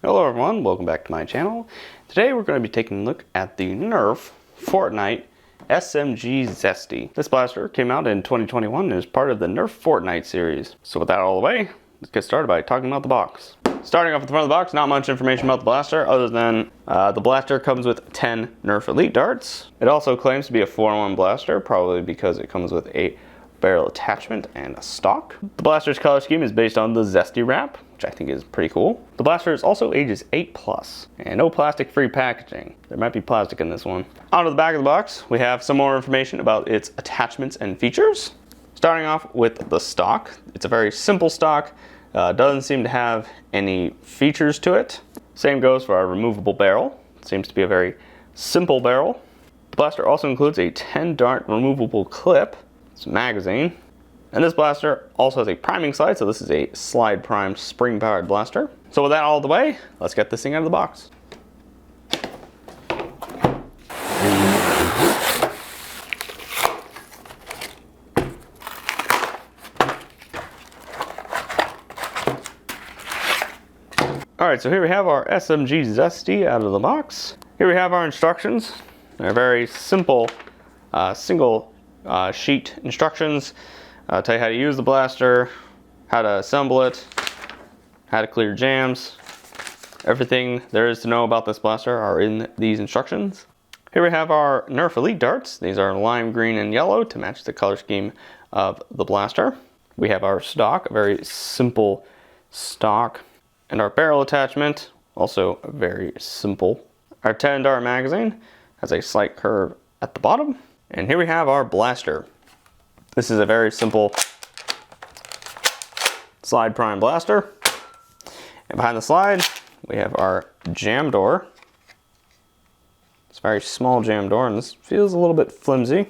Hello everyone, welcome back to my channel. Today we're going to be taking a look at the Nerf Fortnite SMG Zesty. This blaster came out in 2021 and is part of the Nerf Fortnite series. So with that out of the way, let's get started by talking about the box. Starting off at the front of the box, not much information about the blaster other than the blaster comes with 10 Nerf Elite darts. It also claims to be a 4-in-1 blaster, probably because it comes with a barrel attachment and a stock. The blaster's color scheme is based on the Zesty wrap, which I think is pretty cool. The blaster is also ages 8+, and no plastic-free packaging. There might be plastic in this one. Onto the back of the box, we have some more information about its attachments and features. Starting off with the stock, it's a very simple stock. Doesn't seem to have any features to it. Same goes for our removable barrel. It seems to be a very simple barrel. The blaster also includes a 10-dart removable clip. It's a magazine. And this blaster also has a priming slide, so this is a slide primed spring powered blaster. So with that all the way, let's get this thing out of the box. Alright, so here we have our SMG Zesty out of the box. Here we have our instructions. They're very simple, single sheet instructions. Tell you how to use the blaster, how to assemble it, how to clear jams. Everything there is to know about this blaster are in these instructions. Here we have our Nerf Elite darts. These are lime green and yellow to match the color scheme of the blaster. We have our stock, a very simple stock. And our barrel attachment, also very simple. Our 10-dart magazine has a slight curve at the bottom. And here we have our blaster. This is a very simple slide prime blaster. And behind the slide, we have our jam door. It's a very small jam door, and this feels a little bit flimsy.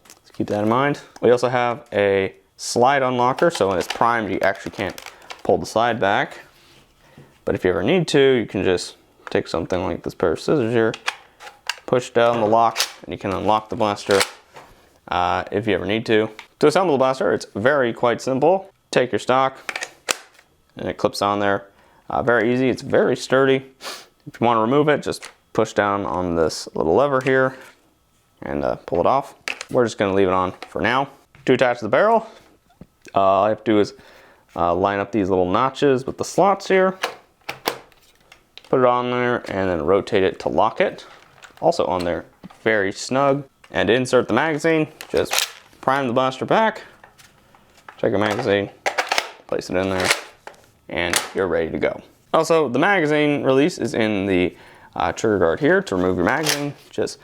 Let's keep that in mind. We also have a slide unlocker, so when it's primed, you actually can't pull the slide back. But if you ever need to, you can just take something like this pair of scissors here, push down the lock, and you can unlock the blaster if you ever need to. To assemble the blaster, it's quite simple. Take your stock, and it clips on there. Very easy, it's very sturdy. If you want to remove it, just push down on this little lever here and pull it off. We're just going to leave it on for now. To attach the barrel, all I have to do is line up these little notches with the slots here. Put it on there and then rotate it to lock it. Also on there, very snug. And to insert the magazine, just prime the blaster back, check a magazine, place it in there, and you're ready to go. Also, the magazine release is in the trigger guard here. To remove your magazine, just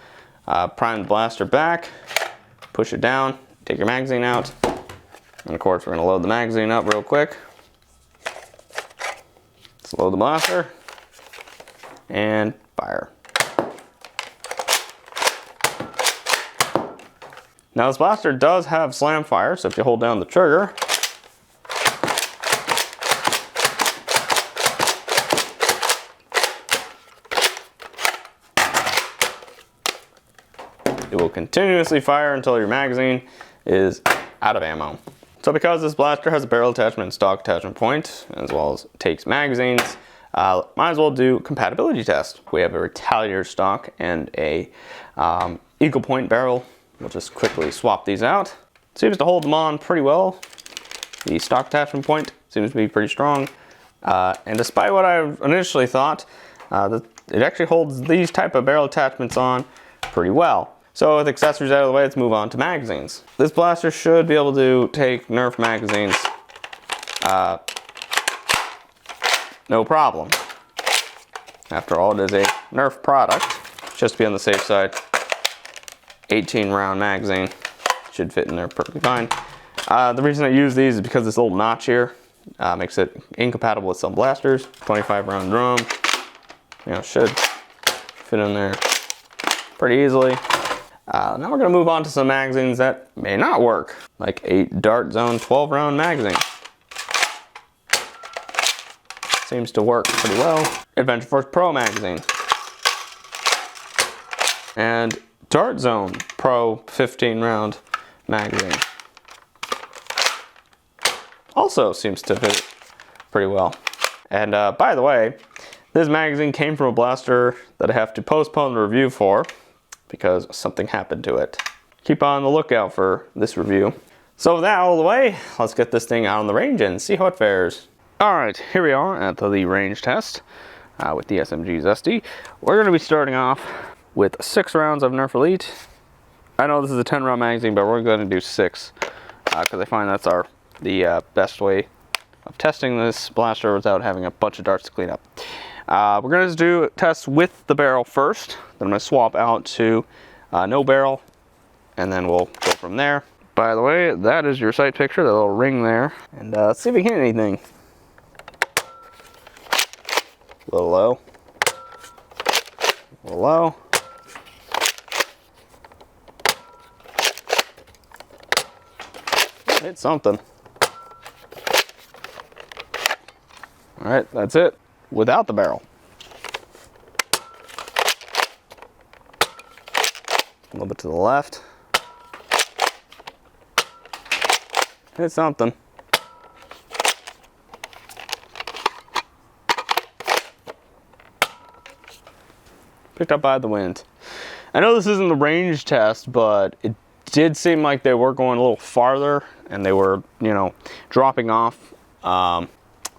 prime the blaster back, push it down, take your magazine out, and of course we're gonna load the magazine up real quick. Let's load the blaster, and fire. Now this blaster does have slam fire, so if you hold down the trigger, it will continuously fire until your magazine is out of ammo. So because this blaster has a barrel attachment and stock attachment point, as well as takes magazines, might as well do compatibility test. We have a Retaliator stock and a Eagle Point barrel. We'll just quickly swap these out. Seems to hold them on pretty well. The stock attachment point seems to be pretty strong. And despite what I initially thought, it actually holds these type of barrel attachments on pretty well. So with accessories out of the way, let's move on to magazines. This blaster should be able to take Nerf magazines no problem. After all, it is a Nerf product. Just to be on the safe side, 18 round magazine should fit in there perfectly fine. The reason I use these is because this little notch here makes it incompatible with some blasters. 25 round drum, should fit in there pretty easily. Now we're gonna move on to some magazines that may not work, like a Dart Zone 12 round magazine. Seems to work pretty well. Adventure Force Pro magazine. And Dart Zone Pro 15 round magazine. Also seems to fit pretty well. And by the way, This magazine came from a blaster that I have to postpone the review for because something happened to it. Keep on the lookout for this review. So with that out of the way, let's get this thing out on the range and see how it fares. Alright, here we are at the range test with the SMG Zesty. We're going to be starting off with 6 rounds of Nerf Elite. I know this is a 10 round magazine, but we're going to do 6 because I find that's the best way of testing this blaster without having a bunch of darts to clean up. We're going to do tests with the barrel first. Then I'm going to swap out to no barrel, and then we'll go from there. By the way, that is your sight picture, that little ring there. And let's see if we can hit anything. A little low. A little low. Hit something. Alright, that's it. Without the barrel. A little bit to the left. Hit something. Picked up by the wind. I know this isn't the range test, but it did seem like they were going a little farther and they were, you know, dropping off a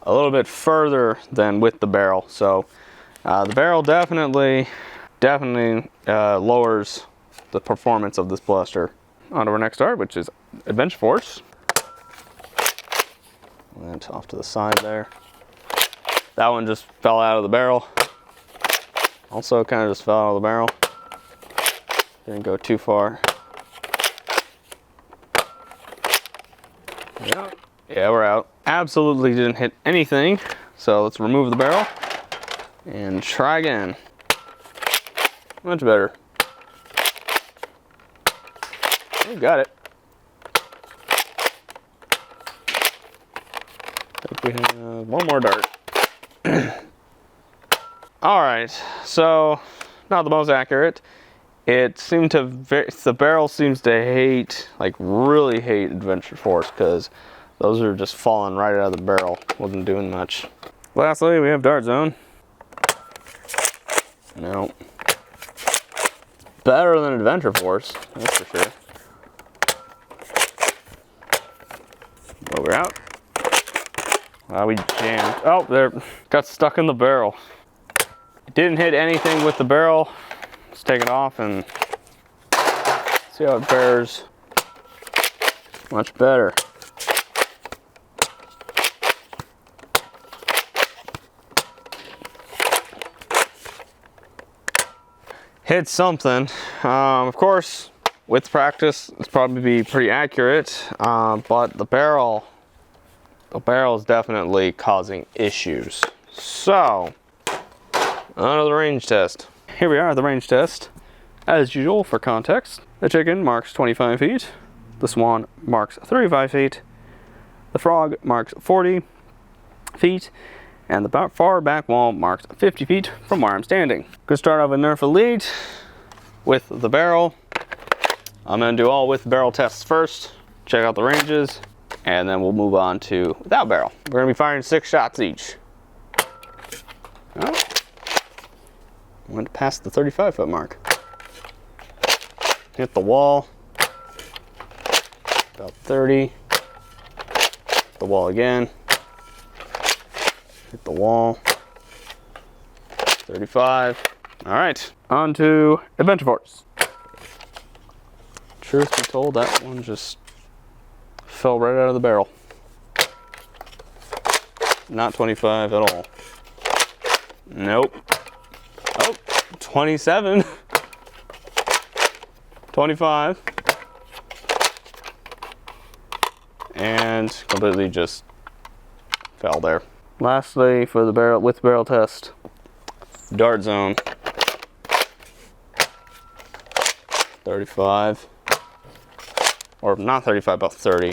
little bit further than with the barrel. So the barrel definitely lowers the performance of this blaster. On to our next dart, which is Adventure Force. And off to the side there. That one just fell out of the barrel. Also kind of just fell out of the barrel. Didn't go too far. Yeah, we're out. Absolutely didn't hit anything. So let's remove the barrel and try again. Much better. We got it. I think we have one more dart. Alright, so not the most accurate. It seemed to, the barrel seems to hate, like really hate Adventure Force, because those are just falling right out of the barrel. Wasn't doing much. Lastly, we have Dart Zone. No. Better than Adventure Force, that's for sure. But we're out. We jammed. Oh, there, got stuck in the barrel. Didn't hit anything with the barrel. Let's take it off and see how it fares. Much better. Hit something. Of course, with practice, it's probably be pretty accurate, but the barrel is definitely causing issues. So, on to the range test. Here we are at the range test. As usual, for context, the chicken marks 25 feet, the swan marks 35 feet, the frog marks 40 feet, and the far back wall marks 50 feet from where I'm standing. Gonna start off with Nerf Elite with the barrel. I'm gonna do all with barrel tests first, check out the ranges, and then we'll move on to without barrel. We're gonna be firing 6 shots each. Oh. Went past the 35-foot mark. Hit the wall. About 30. The wall again. Hit the wall. 35. Alright, on to Adventure Force. Truth be told, that one just fell right out of the barrel. Not 25 at all. Nope. Oh, 27. 25. And completely just fell there. Lastly, for the barrel with barrel test, Dart Zone. 35. Or not 35, but 30.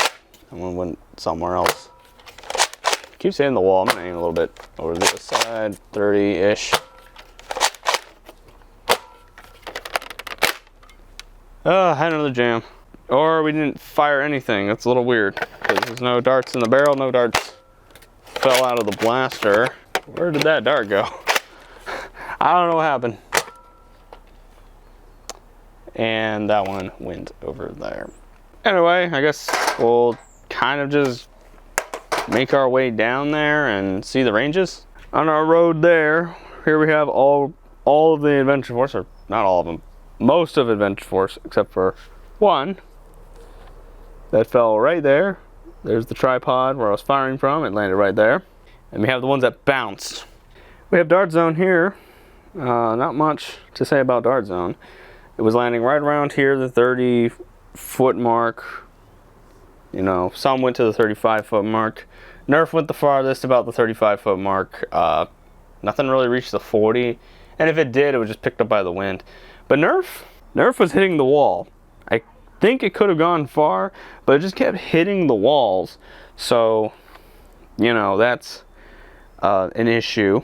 And one went somewhere else. Keeps hitting the wall. I'm gonna aim a little bit over the other side. 30-ish. I had another jam. Or we didn't fire anything. That's a little weird. Because there's no darts in the barrel, no darts fell out of the blaster. Where did that dart go? I don't know what happened. And that one went over there. Anyway, I guess we'll kind of just make our way down there and see the ranges. On our road there, here we have all of the Adventure Force, or not all of them, most of Adventure Force, except for one that fell right there. There's the tripod where I was firing from. It landed right there. And we have the ones that bounced. We have Dart Zone here. Not much to say about Dart Zone. It was landing right around here, the 30-foot mark. You know, some went to the 35-foot mark. Nerf went the farthest, about the 35-foot mark. Nothing really reached the 40. And if it did, it was just picked up by the wind. But Nerf was hitting the wall. I think it could have gone far, but it just kept hitting the walls. So, you know, that's an issue.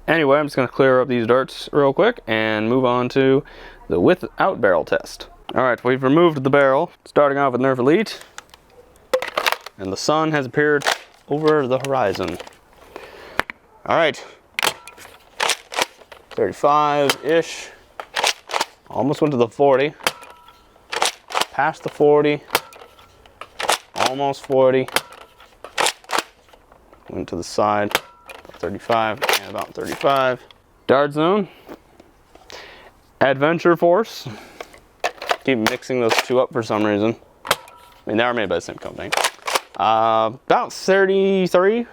Anyway, I'm just going to clear up these darts real quick and move on to the without barrel test. Alright, we've removed the barrel, starting off with Nerf Elite. And the sun has appeared over the horizon. Alright. 35-ish. Almost went to the 40. Past the 40. Almost 40. Went to the side. 35 and about 35. Dart Zone. Adventure Force. Keep mixing those two up for some reason. I mean, they are made by the same company. About 33.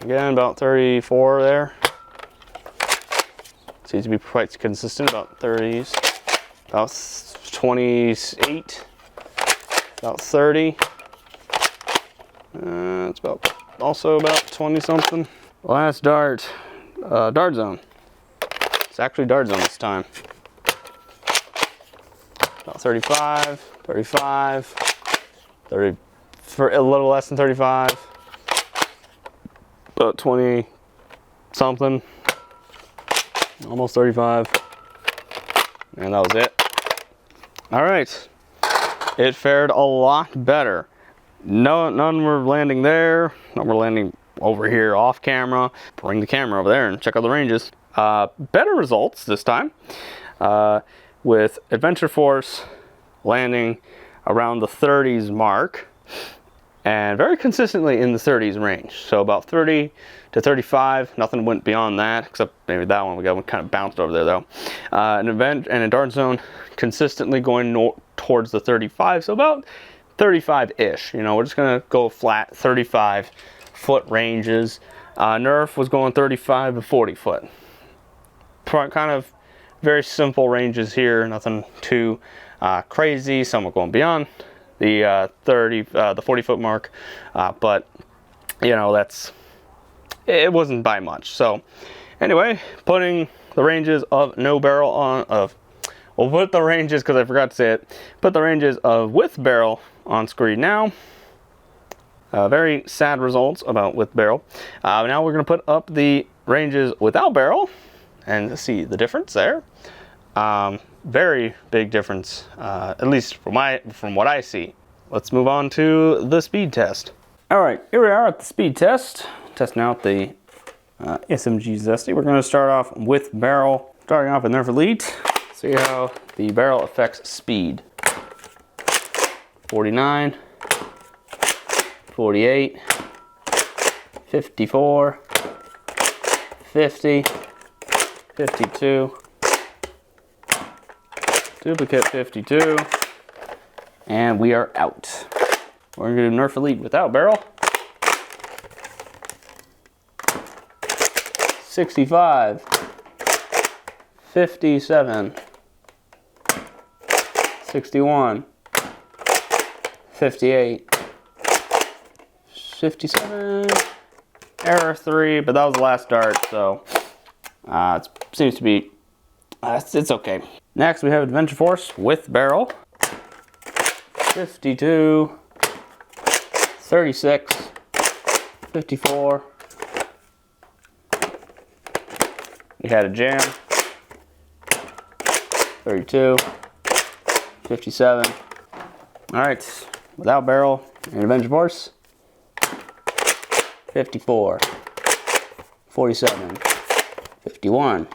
Again, about 34 there. Seems to be quite consistent, about 30s. About 28. About 30. It's about also about 20 something. Last dart, Dart Zone. It's actually Dart Zone this time. About 35, 35, 30, for a little less than 35. About 20 something. Almost 35. And that was it. All right. It fared a lot better. None were landing there. None were landing over here off camera. Bring the camera over there and check out the ranges. Better results this time. With Adventure Force landing around the 30s mark. And very consistently in the 30s range. So about 30 to 35. Nothing went beyond that, except maybe that one. We got one kind of bounced over there though. An event and a Dart Zone consistently going towards the 35. So about 35-ish. You know, we're just gonna go flat 35-foot ranges. Nerf was going 35 to 40 foot. Kind of very simple ranges here. Nothing too crazy. Some were going beyond the 40-foot mark, but you know, it wasn't by much. So anyway, putting the ranges of no barrel on we'll put the ranges, because I forgot to say it, put the ranges of with barrel on screen now. Very sad results about with barrel. Now we're going to put up the ranges without barrel and see the difference there. Very big difference, at least from what I see. Let's move on to the speed test. All right, here we are at the speed test, testing out the SMG Zesty. We're going to start off with barrel, starting off with Nerf Elite. See how the barrel affects speed. 49, 48, 54, 50, 52, duplicate 52, and we are out. We're going to do Nerf Elite without barrel. 65, 57, 61, 58, 57, error 3, but that was the last dart, so it seems to be, it's okay. Next we have Adventure Force with barrel. 52, 36, 54. We had a jam. 32, 57. All right, without barrel and Adventure Force. 54, 47, 51,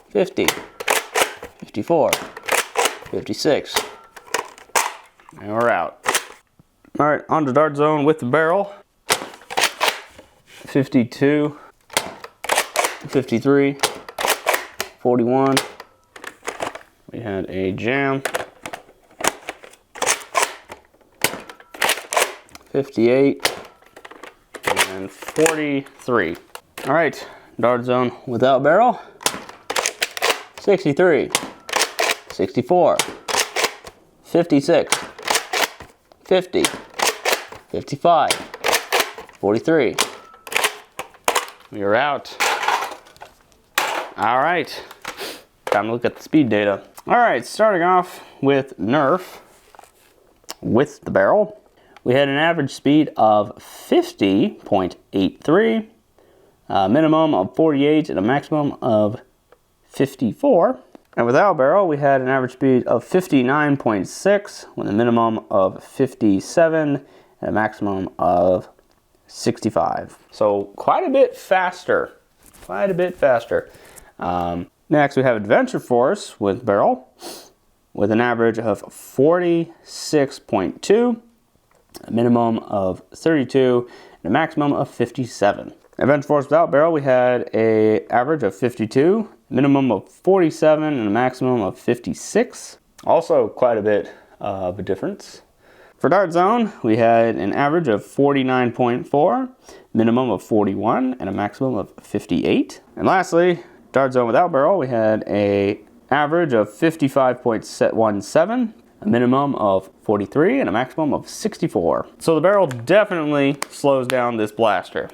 50, 54, 56, and we're out. All right, on to dart zone with the barrel. 52, 53, 41. We had a jam. 58 and 43. All right, dart zone without barrel. 63, 64, 56, 50, 55, 43. We are out. All right, time to look at the speed data. All right, starting off with Nerf with the barrel. We had an average speed of 50.83, a minimum of 48, and a maximum of 54. And without barrel, we had an average speed of 59.6, with a minimum of 57, and a maximum of 65. So quite a bit faster, Next, we have Adventure Force with barrel, with an average of 46.2, a minimum of 32, and a maximum of 57. Adventure Force without barrel, we had an average of 52, a minimum of 47, and a maximum of 56. Also quite a bit of a difference. For dart zone, we had an average of 49.4, minimum of 41, and a maximum of 58. And lastly, dart zone without barrel, we had an average of 55.17, a minimum of 43, and a maximum of 64. So the barrel definitely slows down this blaster.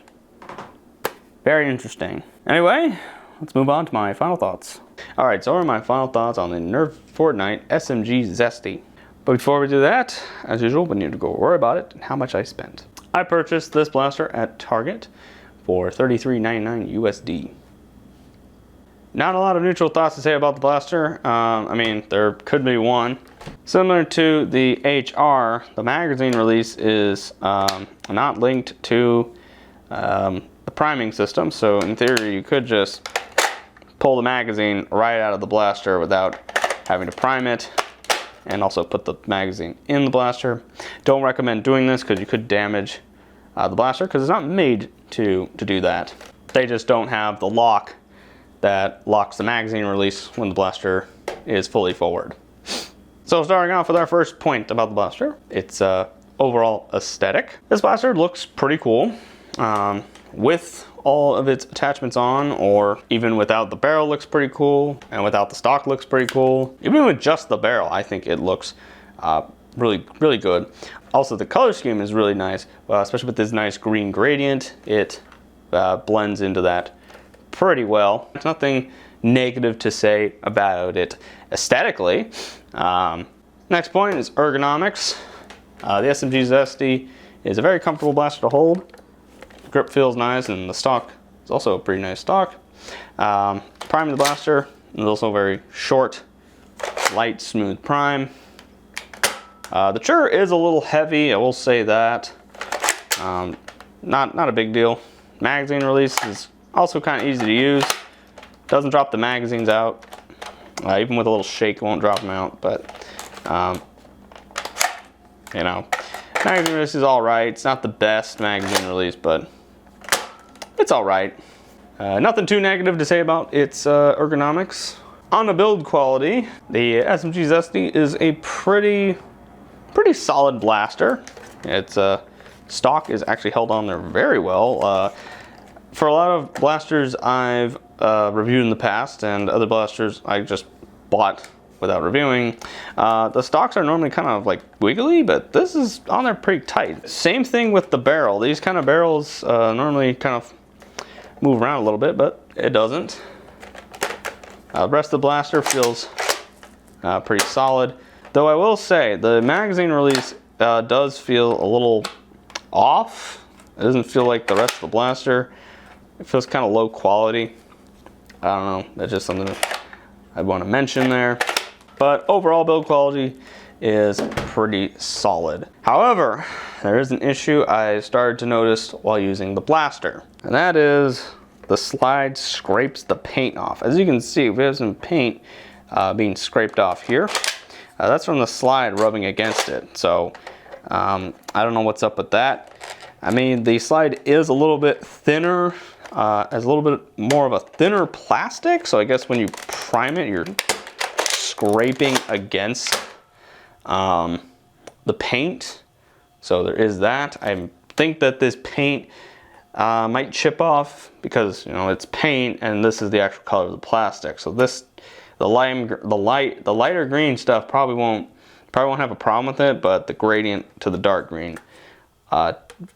Very interesting. Anyway, let's move on to my final thoughts. All right, so what are my final thoughts on the Nerf Fortnite SMG Zesty? But before we do that, as usual, we need to go worry about it and how much I spent. I purchased this blaster at Target for $33.99 USD. Not a lot of neutral thoughts to say about the blaster. I mean, there could be one. Similar to the HR, the magazine release is not linked to the priming system, so in theory you could just pull the magazine right out of the blaster without having to prime it, and also put the magazine in the blaster. Don't recommend doing this because you could damage the blaster, because it's not made to do that. They just don't have the lock that locks the magazine release when the blaster is fully forward. So starting off with our first point about the blaster, its overall aesthetic. This blaster looks pretty cool. With all of its attachments on, or even without the barrel, looks pretty cool, and without the stock looks pretty cool. Even with just the barrel, I think it looks really good. Also, the color scheme is really nice, especially with this nice green gradient. It blends into that pretty well. There's nothing negative to say about it aesthetically. Next point is ergonomics. The SMG Zesty is a very comfortable blaster to hold. The grip feels nice, and the stock is also a pretty nice stock. Priming the blaster is also very short, light, smooth prime. The trigger is a little heavy, I will say that. Not a big deal. Magazine release is also kind of easy to use. Doesn't drop the magazines out. Even with a little shake, it won't drop them out. But you know, magazine release is all right. It's not the best magazine release, but it's all right. Nothing too negative to say about its ergonomics. On the build quality, the SMG Zesty is a pretty solid blaster. Its stock is actually held on there very well. For a lot of blasters I've reviewed in the past, and other blasters I just bought without reviewing, the stocks are normally kind of like wiggly, but this is on there pretty tight. Same thing with the barrel. These kind of barrels normally kind of move around a little bit, but it doesn't. The rest of the blaster feels pretty solid, though I will say the magazine release does feel a little off. It doesn't feel like the rest of the blaster. It feels kind of low quality. I don't know, that's just something that I want to mention there. But overall build quality is pretty solid. However, there is an issue I started to notice while using the blaster, and that is the slide scrapes the paint off. As you can see, we have some paint being scraped off here. That's from the slide rubbing against it. So I don't know what's up with that. I mean, the slide is a little bit thinner, has a little bit more of a thinner plastic. So I guess when you prime it, you're scraping against the paint. So there is that. I think that this paint might chip off because, you know, it's paint and this is the actual color of the plastic. So this, the lighter green stuff probably won't have a problem with it, but the gradient to the dark green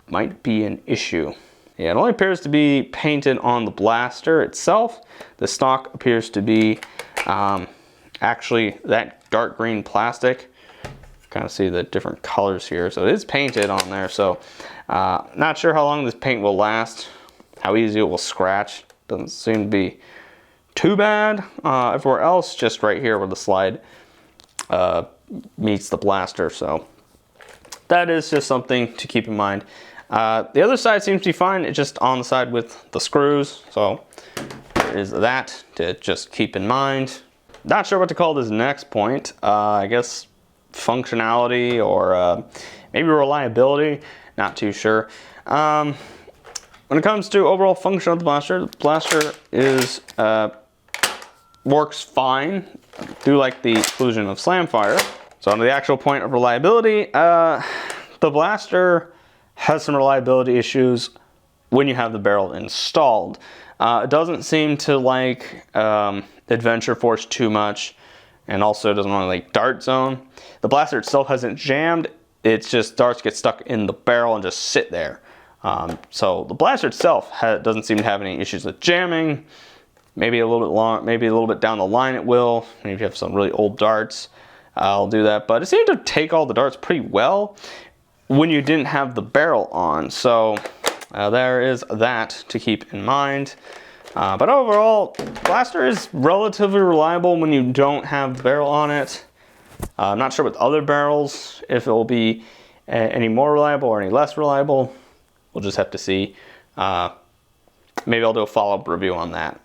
might be an issue. Yeah, it only appears to be painted on the blaster itself. The stock appears to be actually that dark green plastic. Kind of see the different colors here. So it is painted on there. So not sure how long this paint will last, how easy it will scratch. Doesn't seem to be too bad. Everywhere else, just right here where the slide meets the blaster. So that is just something to keep in mind. The other side seems to be fine. It's just on the side with the screws. So there is that to just keep in mind. Not sure what to call this next point. I guess functionality or maybe reliability. Not too sure. When it comes to overall function of the blaster is works fine. I do like the inclusion of slam fire. So on the actual point of reliability, the blaster has some reliability issues when you have the barrel installed. It doesn't seem to like Adventure Force too much, and also doesn't want to like Dart Zone. The blaster itself hasn't jammed. It's just darts get stuck in the barrel and just sit there. So the blaster itself doesn't seem to have any issues with jamming. Maybe a little bit long, maybe a little bit down the line it will. Maybe if you have some really old darts, I'll do that. But it seemed to take all the darts pretty well when you didn't have the barrel on. So there is that to keep in mind. But overall, blaster is relatively reliable when you don't have the barrel on it. I'm not sure with other barrels if it will be any more reliable or any less reliable. We'll just have to see. Maybe I'll do a follow-up review on that.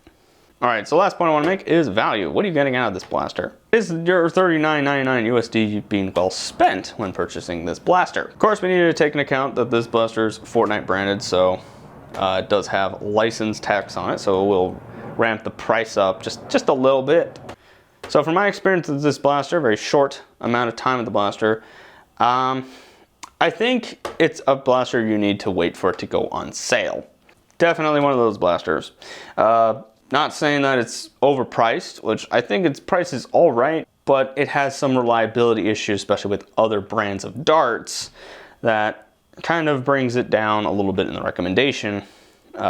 All right, so last point I want to make is value. What are you getting out of this blaster? Is your $39.99 USD being well spent when purchasing this blaster? Of course, we need to take into account that this blaster is Fortnite branded, so it does have license tax on it, so it will ramp the price up just a little bit. So from my experience with this blaster, very short amount of time with the blaster, I think it's a blaster you need to wait for it to go on sale. Definitely one of those blasters. Not saying that it's overpriced, which I think its price is all right, but it has some reliability issues, especially with other brands of darts, that kind of brings it down a little bit in the recommendation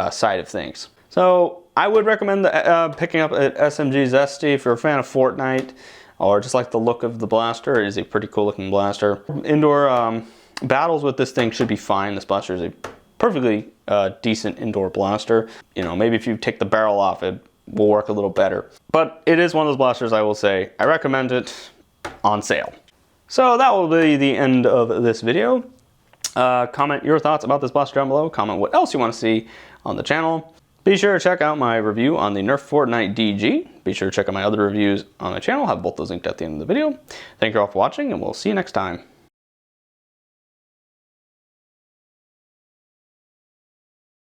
side of things. So I would recommend picking up an SMG Zesty if you're a fan of Fortnite or just like the look of the blaster. It is a pretty cool looking blaster. Indoor battles with this thing should be fine. This blaster is a perfectly decent indoor blaster. You know, maybe if you take the barrel off, it will work a little better. But it is one of those blasters I will say I recommend it on sale. So that will be the end of this video. Comment your thoughts about this blaster down below. Comment what else you want to see on the channel. Be sure to check out my review on the Nerf Fortnite DG. Be sure to check out my other reviews on my channel. I'll have both those linked at the end of the video. Thank you all for watching, and we'll see you next time.